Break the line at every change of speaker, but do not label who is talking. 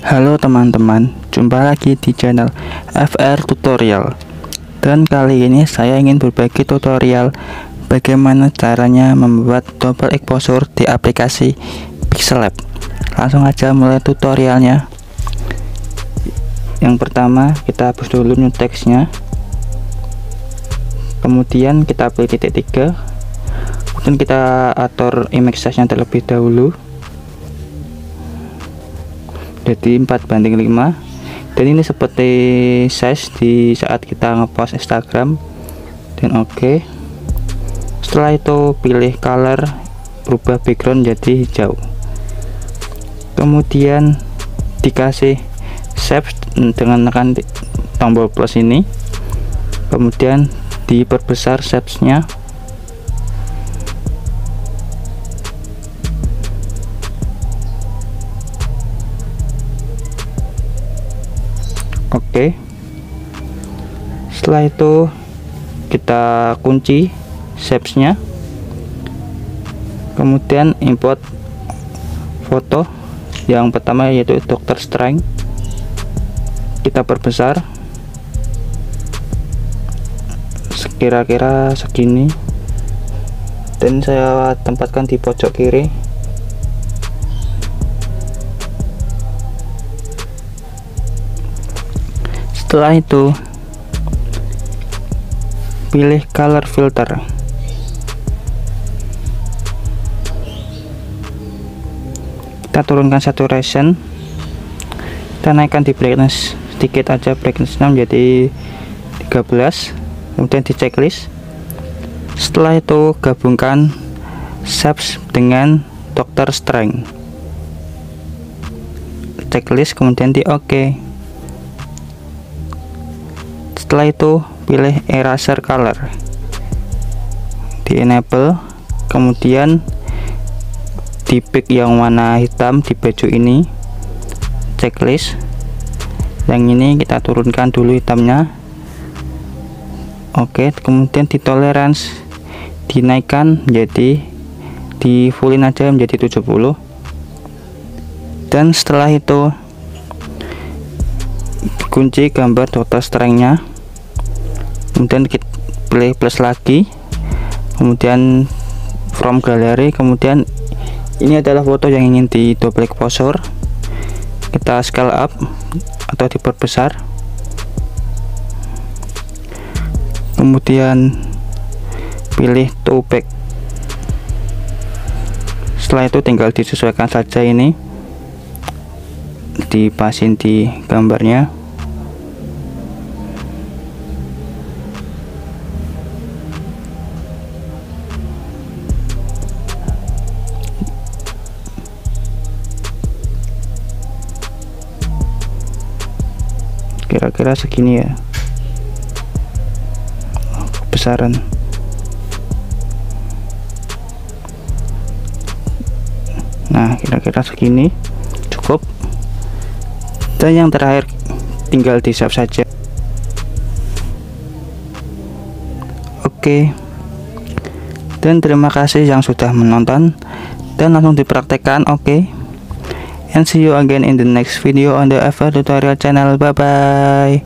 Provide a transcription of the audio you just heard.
Halo teman-teman, jumpa lagi di channel FR Tutorial. Dan kali ini saya ingin berbagi tutorial bagaimana caranya membuat double exposure di aplikasi Pixellab. Langsung aja mulai tutorialnya. Yang pertama, kita hapus dulu new text-nya. Kemudian kita pilih titik 3. Kemudian kita atur image size-nya terlebih dahulu. Jadi 4:5, dan ini seperti size di saat kita ngepost Instagram. Dan oke. Setelah itu pilih color, rubah background jadi hijau. Kemudian dikasih shape dengan tekan tombol plus ini. Kemudian diperbesar shapes-nya. Oke. Setelah itu kita kunci shapes-nya. Kemudian import foto yang pertama, yaitu Dr. Strange. Kita perbesar sekira-kira segini, dan saya tempatkan di pojok kiri. Setelah itu pilih color filter. Kita turunkan saturation. Kita naikkan di brightness sedikit aja, brightness-nya menjadi 13. Kemudian di checklist. Setelah itu gabungkan shapes dengan Dr. Strange. Checklist, kemudian di OK. Setelah itu pilih eraser color, di enable, kemudian di pick yang warna hitam di baju ini. Checklist, yang ini kita turunkan dulu hitamnya. Oke, kemudian di tolerance dinaikkan jadi, di fullin aja menjadi 70. Dan setelah itu kunci gambar Dr. Strange-nya. Kemudian kita pilih plus lagi, kemudian from gallery. Kemudian ini adalah foto yang ingin di double exposure. Kita scale up atau diperbesar. Kemudian pilih to back. Setelah itu tinggal disesuaikan saja, ini dipasin di gambarnya. Kira-kira segini ya besaran. Nah, kira-kira segini cukup. Dan yang terakhir tinggal di save saja. Oke. Dan terima kasih yang sudah menonton, dan langsung dipraktekkan. Oke. And see you again in the next video on the FR Tutorial channel. Bye bye.